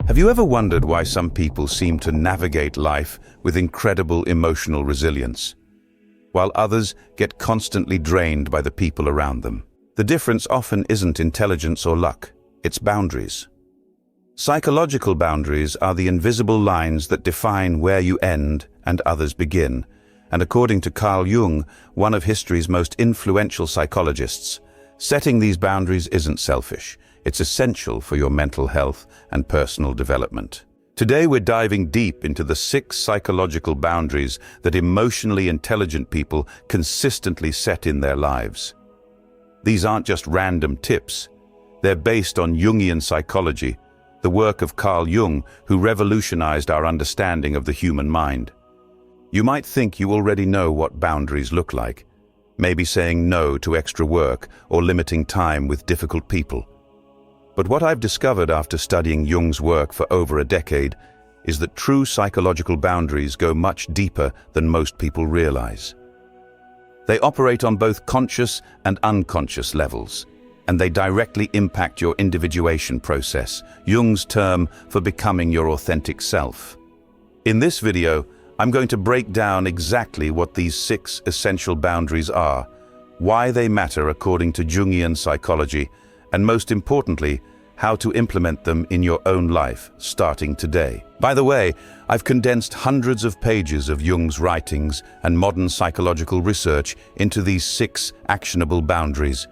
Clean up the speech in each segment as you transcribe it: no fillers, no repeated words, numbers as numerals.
Have you ever wondered why some people seem to navigate life with incredible emotional resilience, while others get constantly drained by the people around them? The difference often isn't intelligence or luck, it's boundaries. Psychological boundaries are the invisible lines that define where you end and others begin. And according to Carl Jung, one of history's most influential psychologists, setting these boundaries isn't selfish. It's essential for your mental health and personal development. Today we're diving deep into the 6 psychological boundaries that emotionally intelligent people consistently set in their lives. These aren't just random tips. They're based on Jungian psychology, the work of Carl Jung, who revolutionized our understanding of the human mind. You might think you already know what boundaries look like, maybe saying no to extra work or limiting time with difficult people. But what I've discovered after studying Jung's work for over a decade is that true psychological boundaries go much deeper than most people realize. They operate on both conscious and unconscious levels, and they directly impact your individuation process, Jung's term for becoming your authentic self. In this video, I'm going to break down exactly what these 6 essential boundaries are, why they matter according to Jungian psychology, and most importantly, how to implement them in your own life, starting today. By the way, I've condensed hundreds of pages of Jung's writings and modern psychological research into these 6 actionable boundaries,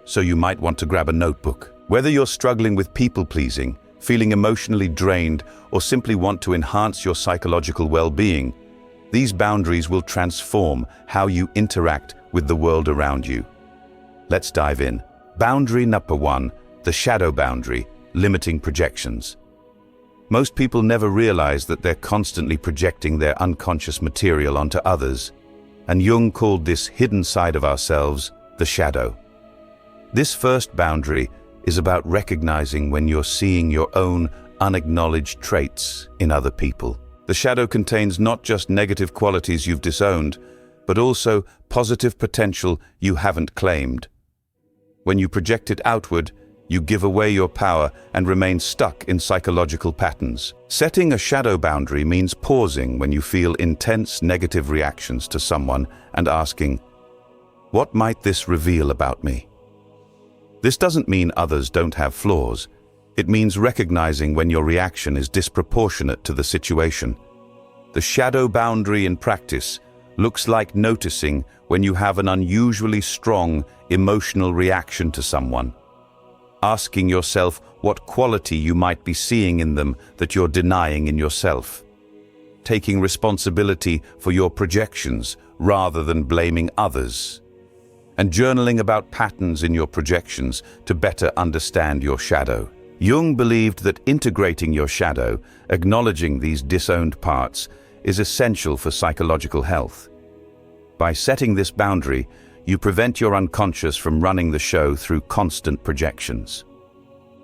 so you might want to grab a notebook. Whether you're struggling with people-pleasing, feeling emotionally drained, or simply want to enhance your psychological well-being, these boundaries will transform how you interact with the world around you. Let's dive in. Boundary number 1, the shadow boundary, limiting projections. Most people never realize that they're constantly projecting their unconscious material onto others, and Jung called this hidden side of ourselves the shadow. This first boundary is about recognizing when you're seeing your own unacknowledged traits in other people. The shadow contains not just negative qualities you've disowned, but also positive potential you haven't claimed. When you project it outward, you give away your power and remain stuck in psychological patterns. Setting a shadow boundary means pausing when you feel intense negative reactions to someone and asking, "What might this reveal about me?" This doesn't mean others don't have flaws. It means recognizing when your reaction is disproportionate to the situation. The shadow boundary in practice looks like noticing when you have an unusually strong emotional reaction to someone, asking yourself what quality you might be seeing in them that you're denying in yourself, taking responsibility for your projections rather than blaming others, and journaling about patterns in your projections to better understand your shadow. Jung believed that integrating your shadow, acknowledging these disowned parts, is essential for psychological health. By setting this boundary, you prevent your unconscious from running the show through constant projections.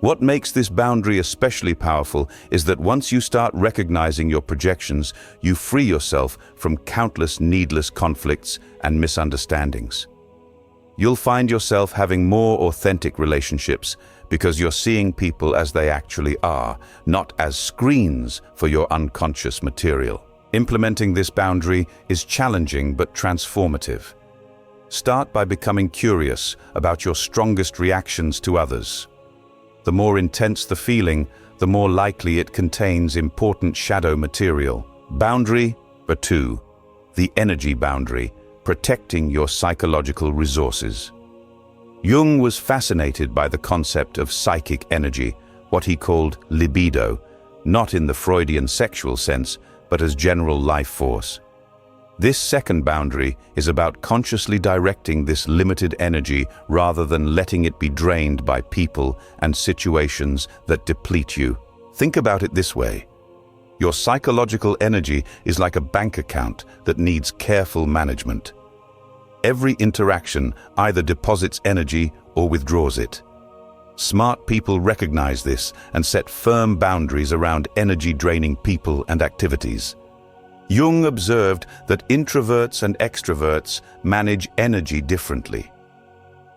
What makes this boundary especially powerful is that once you start recognizing your projections, you free yourself from countless needless conflicts and misunderstandings. You'll find yourself having more authentic relationships because you're seeing people as they actually are, not as screens for your unconscious material. Implementing this boundary is challenging but transformative. Start by becoming curious about your strongest reactions to others. The more intense the feeling, the more likely it contains important shadow material. Boundary number 2, the energy boundary, protecting your psychological resources. Jung was fascinated by the concept of psychic energy, what he called libido, not in the Freudian sexual sense, but as general life force. This second boundary is about consciously directing this limited energy rather than letting it be drained by people and situations that deplete you. Think about it this way. Your psychological energy is like a bank account that needs careful management. Every interaction either deposits energy or withdraws it. Smart people recognize this and set firm boundaries around energy-draining people and activities. Jung observed that introverts and extroverts manage energy differently.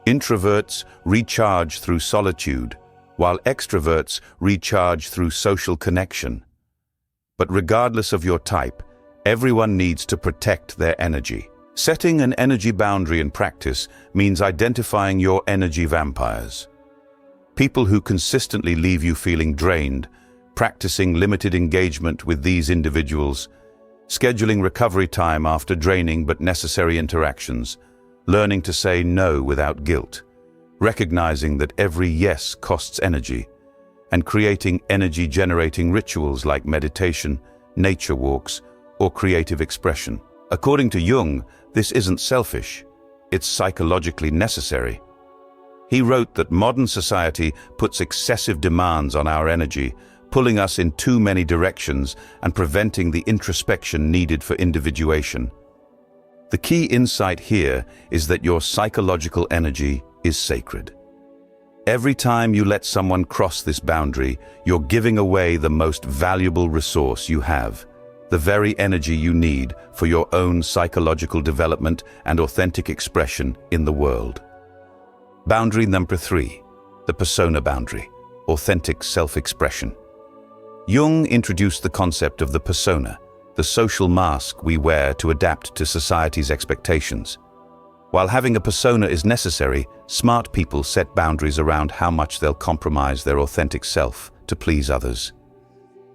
Introverts recharge through solitude, while extroverts recharge through social connection. But regardless of your type, everyone needs to protect their energy. Setting an energy boundary in practice means identifying your energy vampires. People who consistently leave you feeling drained, practicing limited engagement with these individuals, scheduling recovery time after draining but necessary interactions, learning to say no without guilt, recognizing that every yes costs energy, and creating energy-generating rituals like meditation, nature walks, or creative expression. According to Jung, this isn't selfish, it's psychologically necessary. He wrote that modern society puts excessive demands on our energy, pulling us in too many directions and preventing the introspection needed for individuation. The key insight here is that your psychological energy is sacred. Every time you let someone cross this boundary, you're giving away the most valuable resource you have, the very energy you need for your own psychological development and authentic expression in the world. Boundary number 3, the persona boundary, authentic self-expression. Jung introduced the concept of the persona, the social mask we wear to adapt to society's expectations. While having a persona is necessary, smart people set boundaries around how much they'll compromise their authentic self to please others.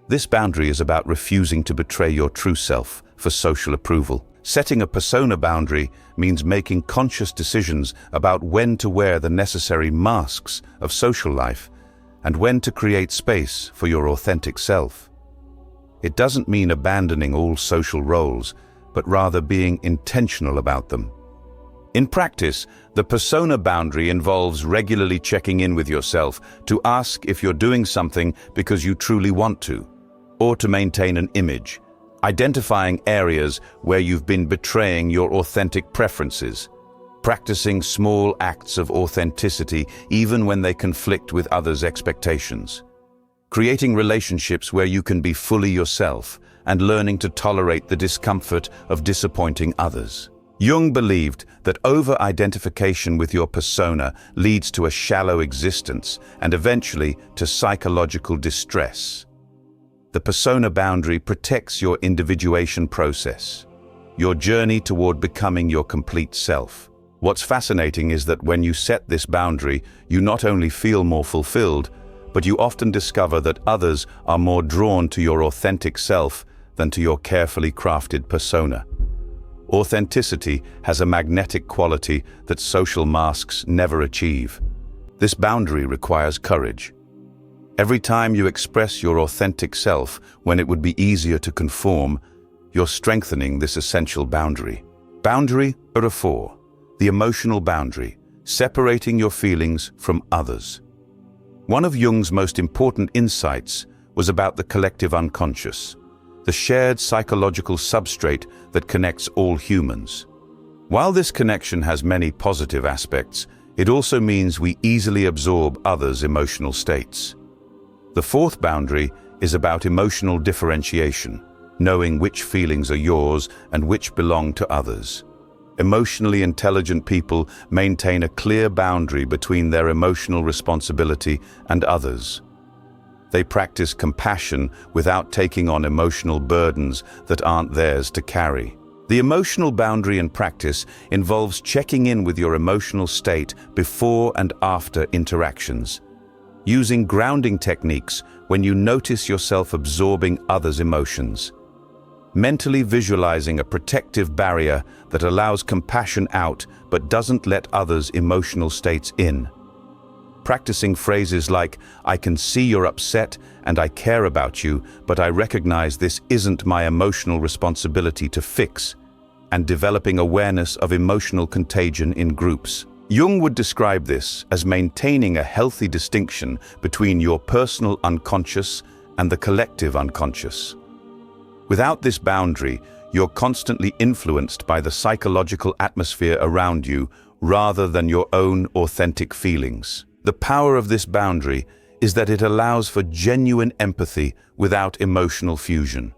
This boundary is about refusing to betray your true self for social approval. Setting a persona boundary means making conscious decisions about when to wear the necessary masks of social life and when to create space for your authentic self. It doesn't mean abandoning all social roles, but rather being intentional about them. In practice, the persona boundary involves regularly checking in with yourself to ask if you're doing something because you truly want to, or to maintain an image, identifying areas where you've been betraying your authentic preferences, practicing small acts of authenticity even when they conflict with others' expectations, creating relationships where you can be fully yourself, and learning to tolerate the discomfort of disappointing others. Jung believed that over-identification with your persona leads to a shallow existence and eventually to psychological distress. The persona boundary protects your individuation process, your journey toward becoming your complete self. What's fascinating is that when you set this boundary, you not only feel more fulfilled, but you often discover that others are more drawn to your authentic self than to your carefully crafted persona. Authenticity has a magnetic quality that social masks never achieve. This boundary requires courage. Every time you express your authentic self when it would be easier to conform, you're strengthening this essential boundary. Boundary number 4, the emotional boundary, separating your feelings from others. One of Jung's most important insights was about the collective unconscious, the shared psychological substrate that connects all humans. While this connection has many positive aspects, it also means we easily absorb others' emotional states. The 4th boundary is about emotional differentiation, knowing which feelings are yours and which belong to others. Emotionally intelligent people maintain a clear boundary between their emotional responsibility and others. They practice compassion without taking on emotional burdens that aren't theirs to carry. The emotional boundary in practice involves checking in with your emotional state before and after interactions, using grounding techniques when you notice yourself absorbing others' emotions, mentally visualizing a protective barrier that allows compassion out but doesn't let others' emotional states in. Practicing phrases like, "I can see you're upset and I care about you, but I recognize this isn't my emotional responsibility to fix," and developing awareness of emotional contagion in groups. Jung would describe this as maintaining a healthy distinction between your personal unconscious and the collective unconscious. Without this boundary, you're constantly influenced by the psychological atmosphere around you rather than your own authentic feelings. The power of this boundary is that it allows for genuine empathy without emotional fusion.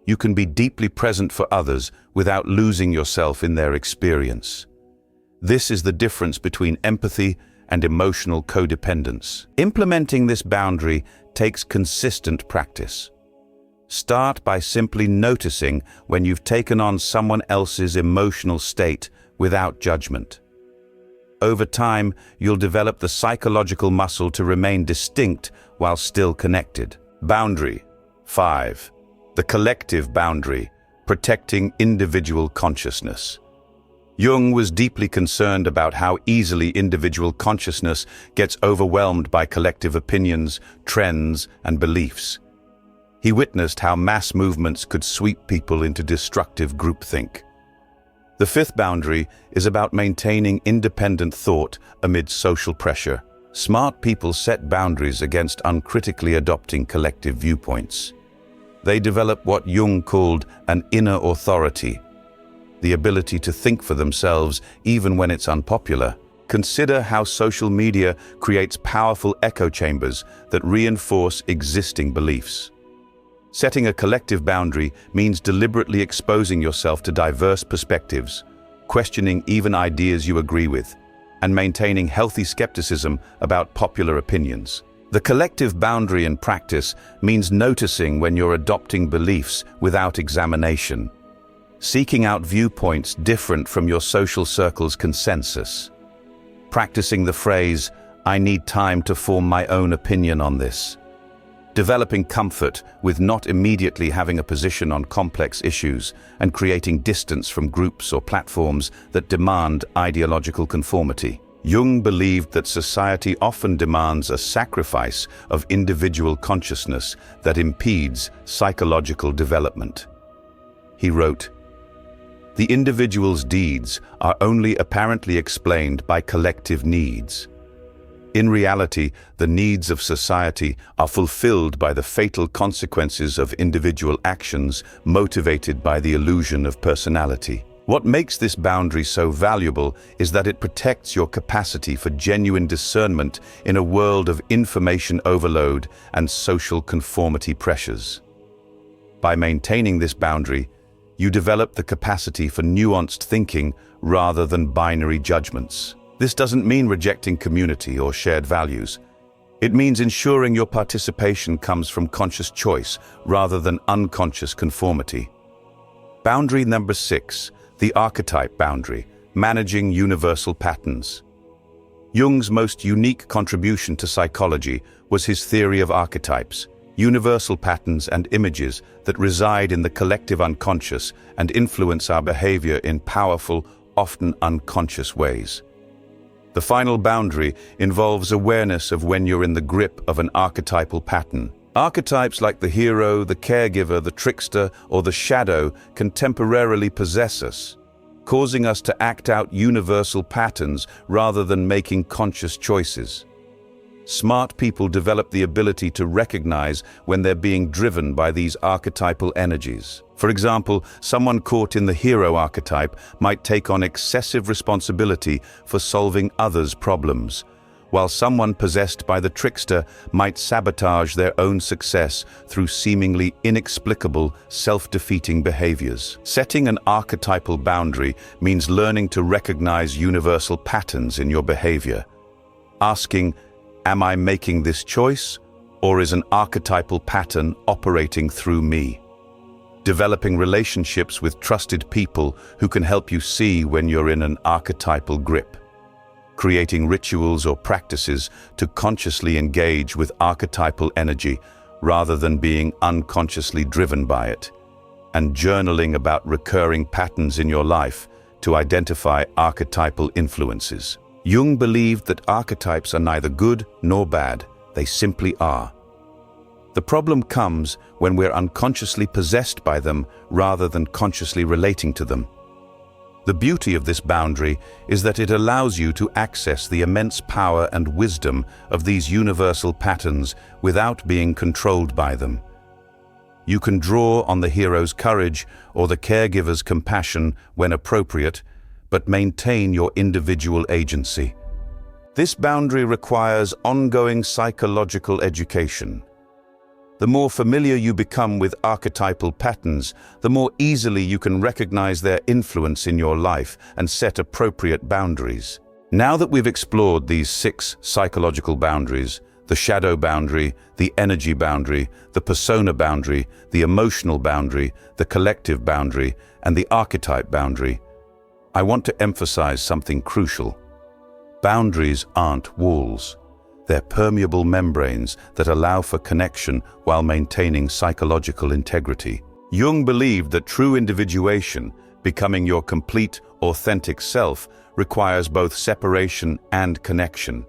You can be deeply present for others without losing yourself in their experience. This is the difference between empathy and emotional codependence. Implementing this boundary takes consistent practice. Start by simply noticing when you've taken on someone else's emotional state without judgment. Over time, you'll develop the psychological muscle to remain distinct while still connected. Boundary 5. The collective boundary, protecting individual consciousness. Jung was deeply concerned about how easily individual consciousness gets overwhelmed by collective opinions, trends, and beliefs. He witnessed how mass movements could sweep people into destructive groupthink. The 5th boundary is about maintaining independent thought amid social pressure. Smart people set boundaries against uncritically adopting collective viewpoints. They develop what Jung called an inner authority, the ability to think for themselves even when it's unpopular. Consider how social media creates powerful echo chambers that reinforce existing beliefs. Setting a collective boundary means deliberately exposing yourself to diverse perspectives, questioning even ideas you agree with, and maintaining healthy skepticism about popular opinions. The collective boundary in practice means noticing when you're adopting beliefs without examination, seeking out viewpoints different from your social circle's consensus, practicing the phrase, "I need time to form my own opinion on this," developing comfort with not immediately having a position on complex issues, and creating distance from groups or platforms that demand ideological conformity. Jung believed that society often demands a sacrifice of individual consciousness that impedes psychological development. He wrote, "The individual's deeds are only apparently explained by collective needs. In reality, the needs of society are fulfilled by the fatal consequences of individual actions motivated by the illusion of personality." What makes this boundary so valuable is that it protects your capacity for genuine discernment in a world of information overload and social conformity pressures. By maintaining this boundary, you develop the capacity for nuanced thinking rather than binary judgments. This doesn't mean rejecting community or shared values. It means ensuring your participation comes from conscious choice rather than unconscious conformity. Boundary number 6. The archetype boundary, managing universal patterns. Jung's most unique contribution to psychology was his theory of archetypes, universal patterns and images that reside in the collective unconscious and influence our behavior in powerful, often unconscious ways. The final boundary involves awareness of when you're in the grip of an archetypal pattern. Archetypes like the hero, the caregiver, the trickster, or the shadow can temporarily possess us, causing us to act out universal patterns rather than making conscious choices. Smart people develop the ability to recognize when they're being driven by these archetypal energies. For example, someone caught in the hero archetype might take on excessive responsibility for solving others' problems, while someone possessed by the trickster might sabotage their own success through seemingly inexplicable, self-defeating behaviors. Setting an archetypal boundary means learning to recognize universal patterns in your behavior. Asking, "Am I making this choice, or is an archetypal pattern operating through me?" Developing relationships with trusted people who can help you see when you're in an archetypal grip. Creating rituals or practices to consciously engage with archetypal energy rather than being unconsciously driven by it. And journaling about recurring patterns in your life to identify archetypal influences. Jung believed that archetypes are neither good nor bad, they simply are. The problem comes when we're unconsciously possessed by them rather than consciously relating to them. The beauty of this boundary is that it allows you to access the immense power and wisdom of these universal patterns without being controlled by them. You can draw on the hero's courage or the caregiver's compassion when appropriate, but maintain your individual agency. This boundary requires ongoing psychological education. The more familiar you become with archetypal patterns, the more easily you can recognize their influence in your life and set appropriate boundaries. Now that we've explored these 6 psychological boundaries, the shadow boundary, the energy boundary, the persona boundary, the emotional boundary, the collective boundary, and the archetype boundary, I want to emphasize something crucial. Boundaries aren't walls. They're permeable membranes that allow for connection while maintaining psychological integrity. Jung believed that true individuation, becoming your complete, authentic self, requires both separation and connection.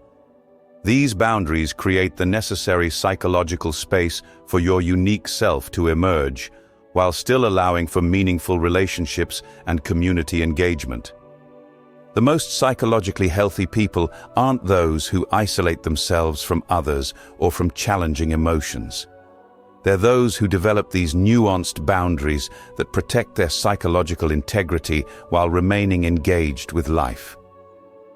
These boundaries create the necessary psychological space for your unique self to emerge, while still allowing for meaningful relationships and community engagement. The most psychologically healthy people aren't those who isolate themselves from others or from challenging emotions. They're those who develop these nuanced boundaries that protect their psychological integrity while remaining engaged with life.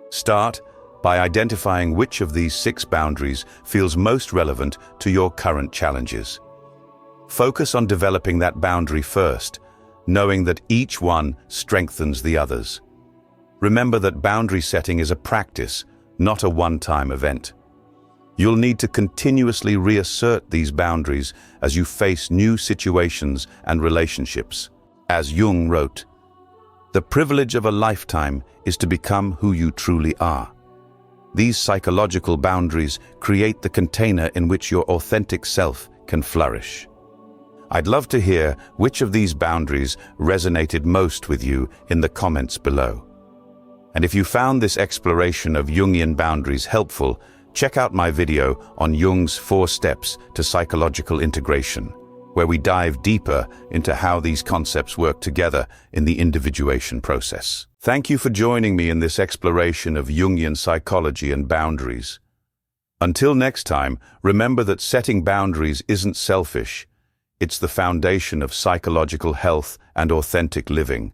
Start by identifying which of these 6 boundaries feels most relevant to your current challenges. Focus on developing that boundary first, knowing that each one strengthens the others. Remember that boundary setting is a practice, not a one-time event. You'll need to continuously reassert these boundaries as you face new situations and relationships. As Jung wrote, "The privilege of a lifetime is to become who you truly are." These psychological boundaries create the container in which your authentic self can flourish. I'd love to hear which of these boundaries resonated most with you in the comments below. And if you found this exploration of Jungian boundaries helpful, check out my video on Jung's 4 steps to psychological integration, where we dive deeper into how these concepts work together in the individuation process. Thank you for joining me in this exploration of Jungian psychology and boundaries. Until next time, remember that setting boundaries isn't selfish. It's the foundation of psychological health and authentic living.